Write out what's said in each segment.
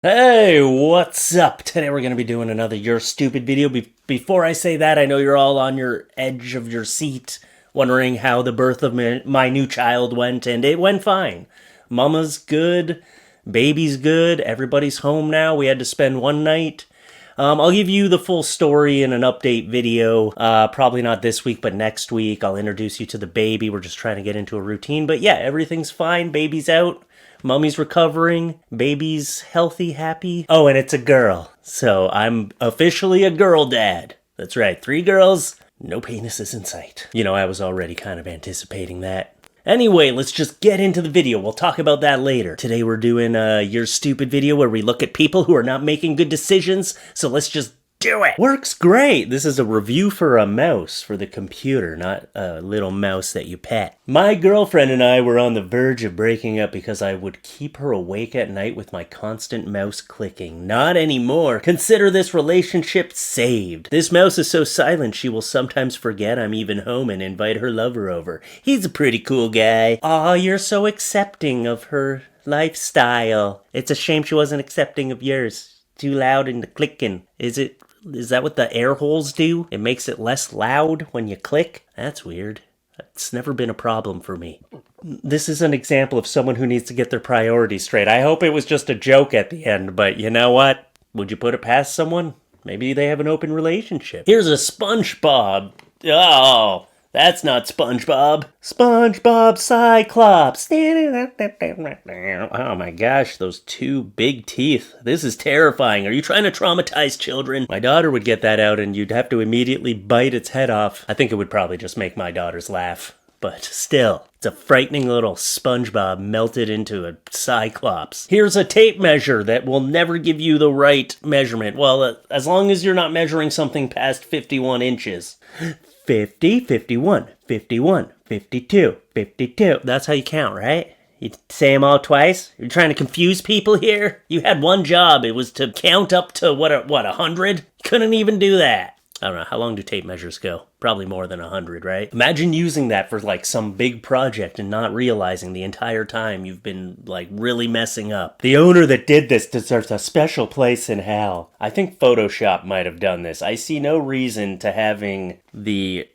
Hey, what's up? Today we're going to be doing another You're Stupid video. Before I say that, I know you're all on your edge of your seat, wondering how the birth of my new child went, and it went fine. Mama's good, baby's good, everybody's home now. We had to spend one night. I'll give you the full story in an update video. Probably not this week, but next week. I'll introduce you to the baby. We're just trying to get into a routine. But yeah, everything's fine. Baby's out. Mummy's recovering, baby's healthy, happy. Oh, and it's a girl. So I'm officially a girl dad. That's right, 3 girls, no penises in sight. You know, I was already kind of anticipating that. Anyway, let's just get into the video. We'll talk about that later. Today we're doing a You're Stupid video where we look at people who are not making good decisions. So let's just do it. Works great. This is a review for a mouse for the computer, not a little mouse that you pet. My girlfriend and I were on the verge of breaking up because I would keep her awake at night with my constant mouse clicking. Not anymore. Consider this relationship saved. This mouse is so silent she will sometimes forget I'm even home and invite her lover over. He's a pretty cool guy. Aw, you're so accepting of her lifestyle. It's a shame she wasn't accepting of yours. Too loud in the clicking. Is that what the air holes do? It makes it less loud when you click? That's weird. It's never been a problem for me. This is an example of someone who needs to get their priorities straight. I hope it was just a joke at the end, but you know what? Would you put it past someone? Maybe they have an open relationship. Here's a SpongeBob. Oh, that's not SpongeBob. SpongeBob Cyclops. Oh my gosh, those 2 big teeth. This is terrifying. Are you trying to traumatize children? My daughter would get that out and you'd have to immediately bite its head off. I think it would probably just make my daughters laugh. But still, it's a frightening little SpongeBob melted into a Cyclops. Here's a tape measure that will never give you the right measurement. Well, as long as you're not measuring something past 51 inches. 50, 51, 51, 52, 52. That's how you count, right? You say them all twice? You're trying to confuse people here? You had one job. It was to count up to, 100? Couldn't even do that. I don't know, how long do tape measures go? Probably more than 100, right? Imagine using that for like some big project and not realizing the entire time you've been like really messing up. The owner that did this deserves a special place in hell. I think Photoshop might have done this. I see no reason to having the...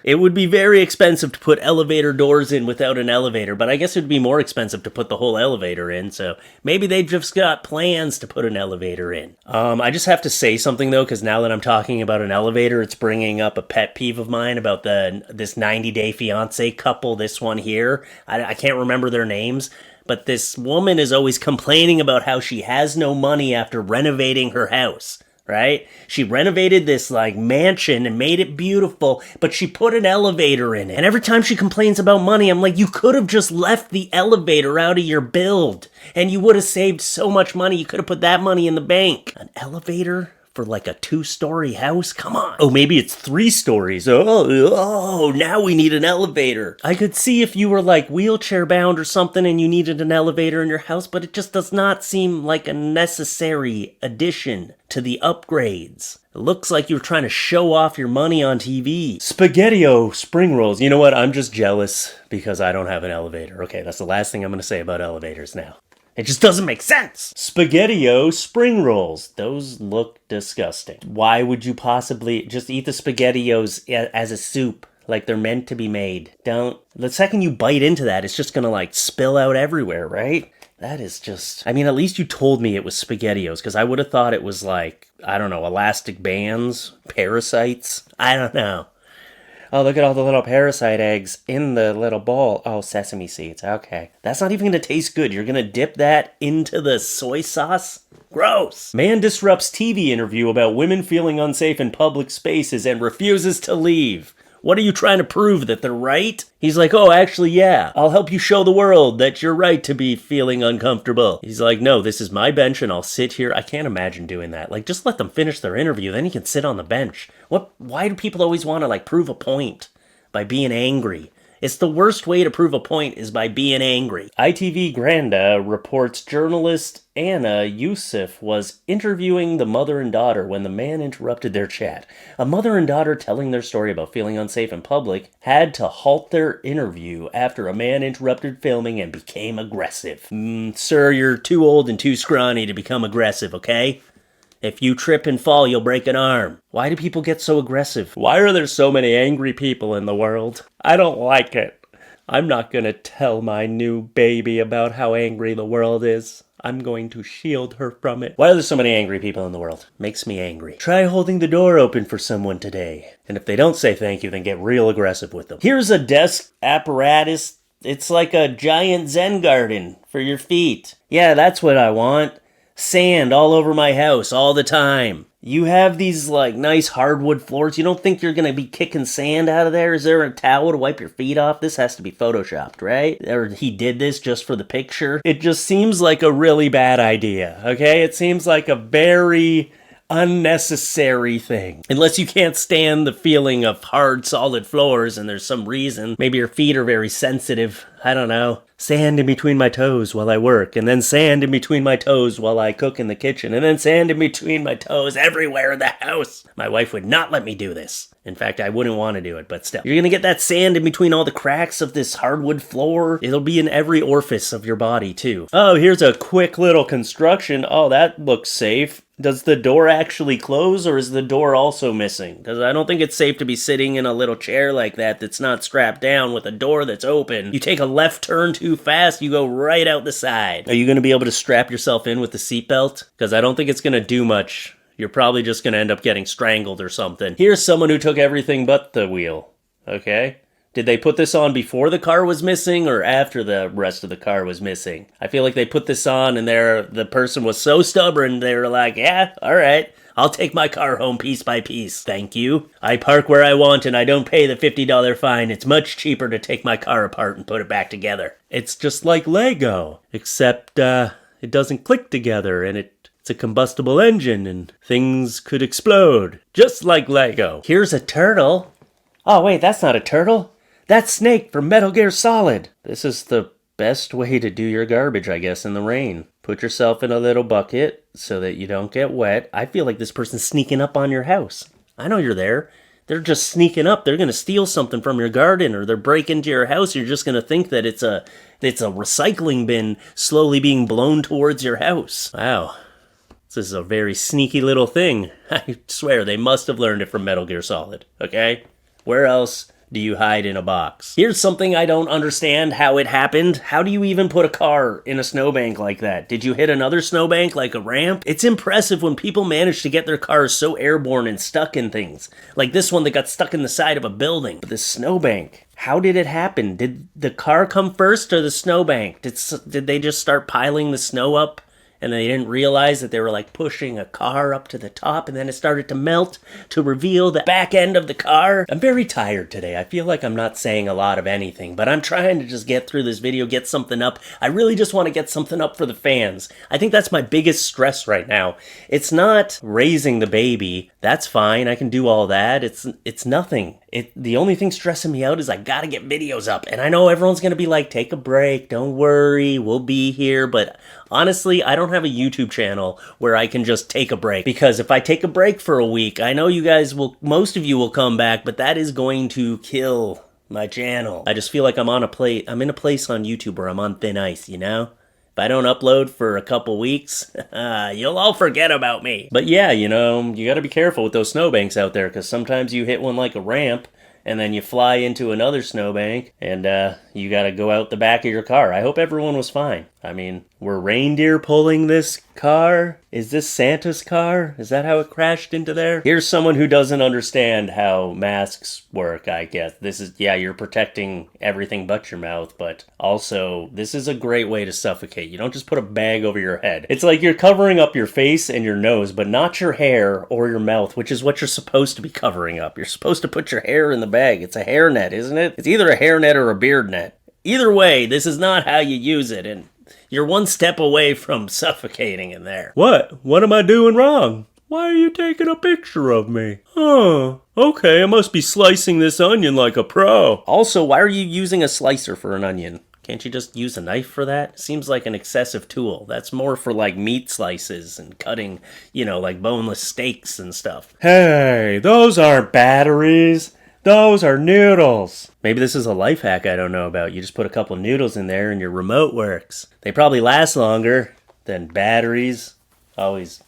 It would be very expensive to put elevator doors in without an elevator, but I guess it would be more expensive to put the whole elevator in, so maybe they've just got plans to put an elevator in. I just have to say something though, because now that I'm talking about an elevator, it's bringing up a pet peeve of mine about this 90-day fiance couple, this one here. I can't remember their names, but this woman is always complaining about how she has no money after renovating her house. Right? She renovated this like mansion and made it beautiful, but she put an elevator in it. And every time she complains about money, I'm like, you could have just left the elevator out of your build and you would have saved so much money. You could have put that money in the bank. An elevator for like a 2-story house? Come on. Oh, maybe it's 3 stories. Oh, now we need an elevator. I could see if you were like wheelchair bound or something and you needed an elevator in your house, but it just does not seem like a necessary addition to the upgrades. It looks like you're trying to show off your money on TV. SpaghettiO spring rolls. You know what? I'm just jealous because I don't have an elevator. Okay, that's the last thing I'm going to say about elevators now. It just doesn't make sense. SpaghettiO spring rolls. Those look disgusting. Why would you possibly just eat the SpaghettiOs as a soup like they're meant to be made? Don't. The second you bite into that, it's just gonna like spill out everywhere, right? That is just... I mean, at least you told me it was SpaghettiOs, because I would have thought it was like, I don't know, elastic bands, parasites. I don't know. Oh, look at all the little parasite eggs in the little bowl. Oh, sesame seeds. Okay. That's not even going to taste good. You're going to dip that into the soy sauce? Gross. Man disrupts TV interview about women feeling unsafe in public spaces and refuses to leave. What are you trying to prove, that they're right? He's like, oh, actually, yeah, I'll help you show the world that you're right to be feeling uncomfortable. He's like, no, this is my bench and I'll sit here. I can't imagine doing that. Like, just let them finish their interview, then you can sit on the bench. Why do people always want to, like, prove a point by being angry? It's the worst way to prove a point is by being angry. ITV Granda reports journalist Anna Yusuf was interviewing the mother and daughter when the man interrupted their chat. A mother and daughter telling their story about feeling unsafe in public had to halt their interview after a man interrupted filming and became aggressive. Sir, you're too old and too scrawny to become aggressive, okay? If you trip and fall, you'll break an arm. Why do people get so aggressive? Why are there so many angry people in the world? I don't like it. I'm not going to tell my new baby about how angry the world is. I'm going to shield her from it. Why are there so many angry people in the world? Makes me angry. Try holding the door open for someone today. And if they don't say thank you, then get real aggressive with them. Here's a desk apparatus. It's like a giant Zen garden for your feet. Yeah, that's what I want. Sand all over my house all the time. You have these like nice hardwood floors. You don't think you're gonna be kicking sand out of there? Is there a towel to wipe your feet off? This has to be photoshopped, right? Or he did this just for the picture. It just seems like a really bad idea, okay? It seems like a very unnecessary thing. Unless you can't stand the feeling of hard, solid floors and there's some reason. Maybe your feet are very sensitive. I don't know. Sand in between my toes while I work, and then sand in between my toes while I cook in the kitchen, and then sand in between my toes everywhere in the house. My wife would not let me do this. In fact, I wouldn't want to do it, but still. You're gonna get that sand in between all the cracks of this hardwood floor. It'll be in every orifice of your body, too. Oh, here's a quick little construction. Oh, that looks safe. Does the door actually close, or is the door also missing? Because I don't think it's safe to be sitting in a little chair like that that's not strapped down with a door that's open. You take a left turn too fast, you go right out the side. Are you going to be able to strap yourself in with the seatbelt? Because I don't think it's going to do much. You're probably just going to end up getting strangled or something. Here's someone who took everything but the wheel. Okay? Did they put this on before the car was missing or after the rest of the car was missing? I feel like they put this on and the person was so stubborn, they were like, yeah, all right, I'll take my car home piece by piece. Thank you. I park where I want and I don't pay the $50 fine. It's much cheaper to take my car apart and put it back together. It's just like Lego, except it doesn't click together and it's a combustible engine and things could explode. Just like Lego. Here's a turtle. Oh, wait, that's not a turtle. That's Snake from Metal Gear Solid. This is the best way to do your garbage, I guess, in the rain. Put yourself in a little bucket so that you don't get wet. I feel like this person's sneaking up on your house. I know you're there. They're just sneaking up. They're going to steal something from your garden, or they're break into your house. You're just going to think that it's a recycling bin slowly being blown towards your house. Wow. This is a very sneaky little thing. I swear they must have learned it from Metal Gear Solid, okay? Where else do you hide in a box? Here's something I don't understand how it happened. How do you even put a car in a snowbank like that? Did you hit another snowbank like a ramp? It's impressive when people manage to get their cars so airborne and stuck in things. Like this one that got stuck in the side of a building. But this snowbank, how did it happen? Did the car come first or the snowbank? Did they just start piling the snow up? And they didn't realize that they were like pushing a car up to the top, and then it started to melt to reveal the back end of the car. I'm very tired today. I feel like I'm not saying a lot of anything, but I'm trying to just get through this video, get something up. I really just want to get something up for the fans. I think that's my biggest stress right now. It's not raising the baby. That's fine. I can do all that. It's nothing. The only thing stressing me out is I gotta get videos up. And I know everyone's gonna be like, take a break, don't worry, we'll be here. But honestly, I don't have a YouTube channel where I can just take a break. Because if I take a break for a week, I know you guys most of you will come back, but that is going to kill my channel. I just feel like I'm in a place on YouTube where I'm on thin ice, you know? If I don't upload for a couple weeks, you'll all forget about me. But yeah, you know, you gotta be careful with those snowbanks out there, because sometimes you hit one like a ramp, and then you fly into another snowbank, and you gotta go out the back of your car. I hope everyone was fine. I mean, were reindeer pulling this car? Is this Santa's car? Is that how it crashed into there? Here's someone who doesn't understand how masks work, I guess. Yeah, you're protecting everything but your mouth, but also, this is a great way to suffocate. You don't just put a bag over your head. It's like you're covering up your face and your nose, but not your hair or your mouth, which is what you're supposed to be covering up. You're supposed to put your hair in the bag. It's a hair net, isn't it? It's either a hair net or a beard net. Either way, this is not how you use it, and you're one step away from suffocating in there. What? What am I doing wrong? Why are you taking a picture of me? Huh. Okay, I must be slicing this onion like a pro. Also, why are you using a slicer for an onion? Can't you just use a knife for that? Seems like an excessive tool. That's more for like meat slices and cutting, like boneless steaks and stuff. Hey, those aren't batteries. Those are noodles. Maybe this is a life hack I don't know about. You just put a couple noodles in there and your remote works. They probably last longer than batteries. Always,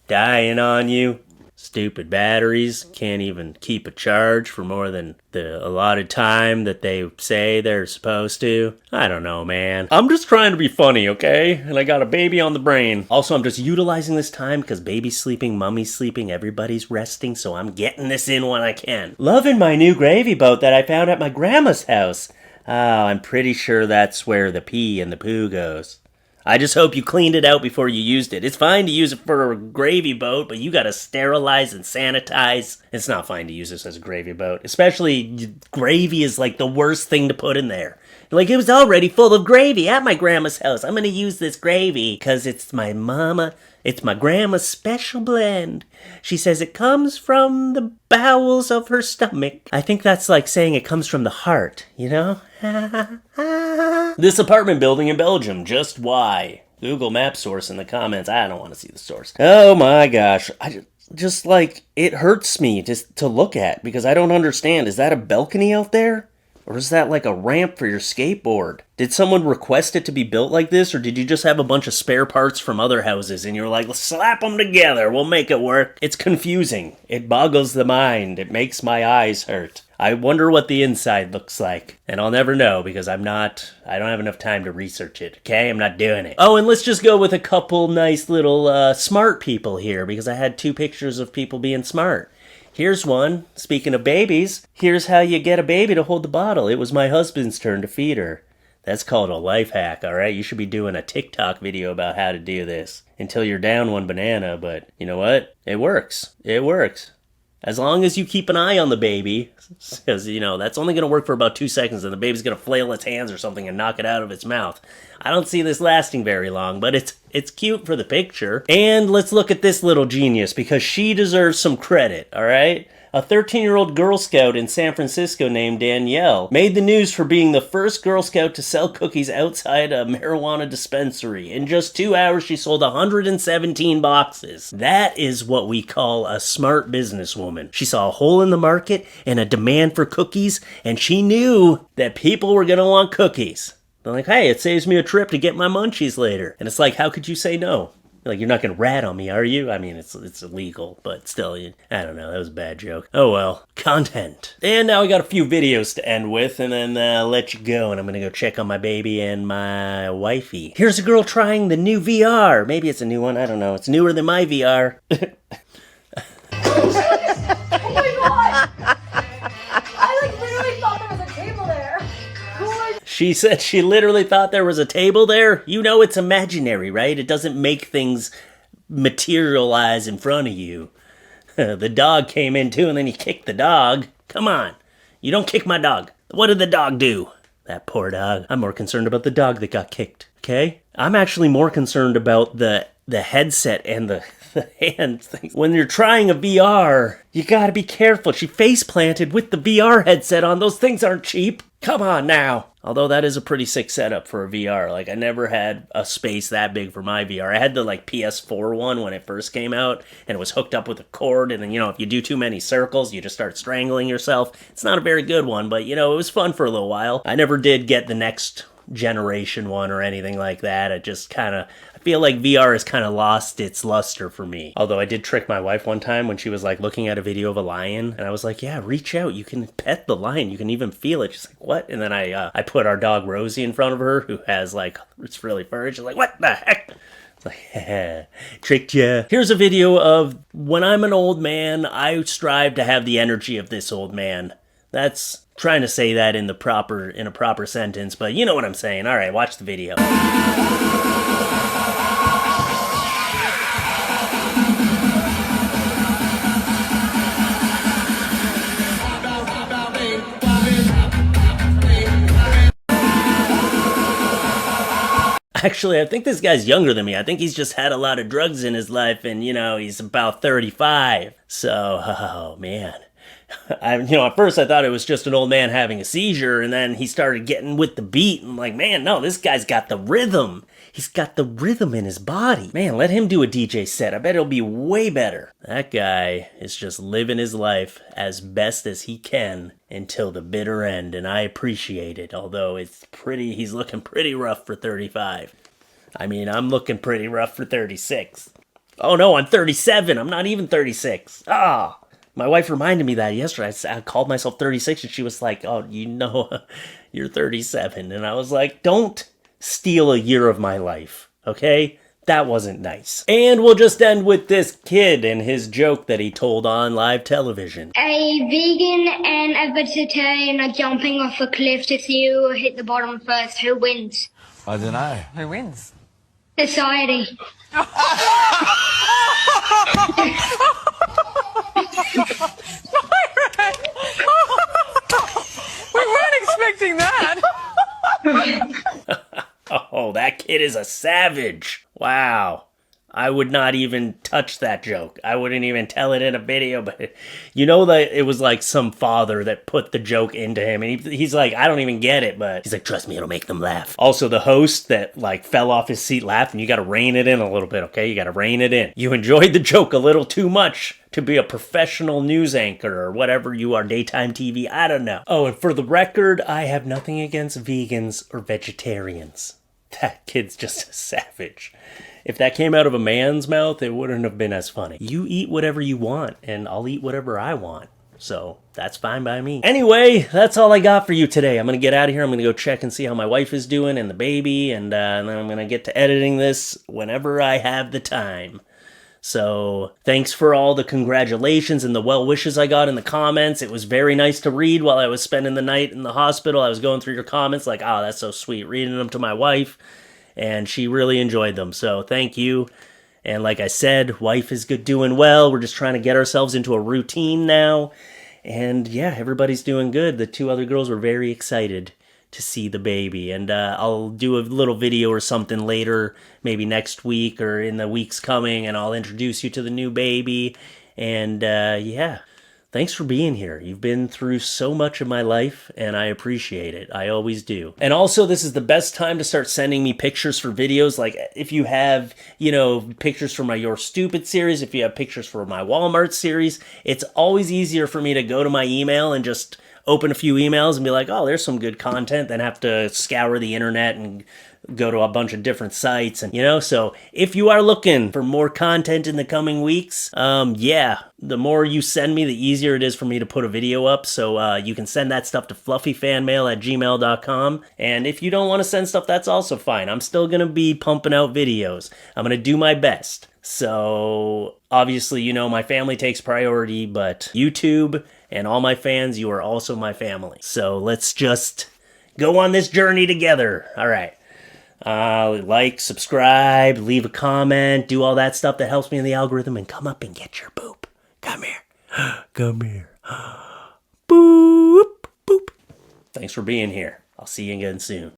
dying on you. Stupid batteries can't even keep a charge for more than the allotted time that they say they're supposed to. I don't know, man. I'm just trying to be funny, okay? And I got a baby on the brain. Also, I'm just utilizing this time because baby's sleeping, mummy's sleeping, everybody's resting, so I'm getting this in when I can. Loving my new gravy boat that I found at my grandma's house. Oh, I'm pretty sure that's where the pee and the poo goes. I just hope you cleaned it out before you used it. It's fine to use it for a gravy boat, but you gotta sterilize and sanitize. It's not fine to use this as a gravy boat. Especially, gravy is like the worst thing to put in there. Like, it was already full of gravy at my grandma's house. I'm gonna use this gravy because it's my grandma's special blend. She says it comes from the bowels of her stomach. I think that's like saying it comes from the heart, This apartment building in Belgium, just why? Google Map source in the comments. I don't want to see the source. Oh my gosh. It hurts me just to look at because I don't understand. Is that a balcony out there? Or is that like a ramp for your skateboard? Did someone request it to be built like this, or did you just have a bunch of spare parts from other houses and you're like, slap them together, we'll make it work? It's confusing. It boggles the mind. It makes my eyes hurt. I wonder what the inside looks like. And I'll never know because I don't have enough time to research it, okay? I'm not doing it. Oh, and let's just go with a couple nice little smart people here because I had 2 pictures of people being smart. Here's one. Speaking of babies, here's how you get a baby to hold the bottle. It was my husband's turn to feed her. That's called a life hack, all right? You should be doing a TikTok video about how to do this until you're down one banana, but you know what? It works. It works. As long as you keep an eye on the baby, because, that's only going to work for about 2 seconds and the baby's going to flail its hands or something and knock it out of its mouth. I don't see this lasting very long, but it's cute for the picture. And let's look at this little genius because she deserves some credit, all right? A 13-year-old Girl Scout in San Francisco named Danielle made the news for being the first Girl Scout to sell cookies outside a marijuana dispensary. In just 2 hours, she sold 117 boxes. That is what we call a smart businesswoman. She saw a hole in the market and a demand for cookies, and she knew that people were going to want cookies. They're like, hey, it saves me a trip to get my munchies later. And it's like, how could you say no? Like, you're not going to rat on me, are you? I mean, it's illegal, but still, I don't know. That was a bad joke. Oh, well. Content. And now we got a few videos to end with, and then let you go. And I'm going to go check on my baby and my wifey. Here's a girl trying the new VR. Maybe it's a new one. I don't know. It's newer than my VR. Oh my god! I literally thought there was a table there. She said she literally thought there was a table there. It's imaginary, right? It doesn't make things materialize in front of you. The dog came in too, and then he kicked the dog. Come on. You don't kick my dog. What did the dog do? That poor dog. I'm more concerned about the dog that got kicked, okay? I'm actually more concerned about the headset and the hand things. When you're trying a VR, you gotta be careful. She face planted with the VR headset on. Those things aren't cheap. Come on now. Although that is a pretty sick setup for a VR. Like, I never had a space that big for my VR. I had the, PS4 one when it first came out, and it was hooked up with a cord, and then, if you do too many circles, you just start strangling yourself. It's not a very good one, but, it was fun for a little while. I never did get the next generation one or anything like that. It just I feel like VR has kind of lost its luster for me. Although I did trick my wife one time when she was looking at a video of a lion, and I was like, yeah, reach out, you can pet the lion, you can even feel it. She's like, what? And then I put our dog Rosie in front of her, who has it's really furry. She's like, what the heck? It's like, tricked ya. Here's a video of when I'm an old man, I strive to have the energy of this old man. That's trying to say that in a proper sentence, but you know what I'm saying. All right, watch the video. Actually, I think this guy's younger than me. I think he's just had a lot of drugs in his life and, he's about 35. So, oh man. At first I thought it was just an old man having a seizure, and then he started getting with the beat. And I'm like, man, no, this guy's got the rhythm. He's got the rhythm in his body. Man, let him do a DJ set. I bet it'll be way better. That guy is just living his life as best as he can until the bitter end, and I appreciate it, although he's looking pretty rough for 35. I mean, I'm looking pretty rough for 36. Oh no, I'm 37. I'm not even 36. Ah! My wife reminded me that yesterday. I called myself 36, and she was like, oh, you're 37. And I was like, don't steal a year of my life, okay? That wasn't nice. And we'll just end with this kid and his joke that he told on live television. A vegan and a vegetarian are jumping off a cliff to see who hit the bottom first. Who wins? I don't know. Who wins? Society. We weren't expecting that. Oh, that kid is a savage. Wow. I would not even touch that joke. I wouldn't even tell it in a video, but that it was like some father that put the joke into him, and he's like, I don't even get it, but he's like, trust me, it'll make them laugh. Also, the host that fell off his seat laughing, you gotta rein it in a little bit, okay? You gotta rein it in. You enjoyed the joke a little too much to be a professional news anchor or whatever you are, daytime TV, I don't know. Oh, and for the record, I have nothing against vegans or vegetarians. That kid's just a savage. If that came out of a man's mouth, it wouldn't have been as funny. You eat whatever you want, and I'll eat whatever I want. So that's fine by me. Anyway, that's all I got for you today. I'm going to get out of here. I'm going to go check and see how my wife is doing and the baby, and then I'm going to get to editing this whenever I have the time. So thanks for all the congratulations and the well wishes I got in the comments. It was very nice to read while I was spending the night in the hospital. I was going through your comments like, oh, that's so sweet, reading them to my wife. And she really enjoyed them, so thank you. And like I said, wife is doing well. We're just trying to get ourselves into a routine now. And yeah, everybody's doing good. The 2 other girls were very excited to see the baby. And I'll do a little video or something later, maybe next week or in the weeks coming, and I'll introduce you to the new baby. And yeah. Thanks for being here. You've been through so much of my life, and I appreciate it. I always do. And also, this is the best time to start sending me pictures for videos. Like, if you have, pictures for my Your Stupid series, if you have pictures for my Walmart series, it's always easier for me to go to my email and just open a few emails and be like, oh, there's some good content, than have to scour the internet and go to a bunch of different sites. And, so if you are looking for more content in the coming weeks, yeah, the more you send me, the easier it is for me to put a video up. So you can send that stuff to FLuffeefanmail@gmail.com. And if you don't want to send stuff, that's also fine. I'm still going to be pumping out videos. I'm going to do my best. So obviously, my family takes priority, but YouTube and all my fans, you are also my family. So let's just go on this journey together. All right. Like, subscribe, leave a comment, do all that stuff that helps me in the algorithm, and come up and get your boop. Come here. Come here. Boop. Boop. Thanks for being here. I'll see you again soon.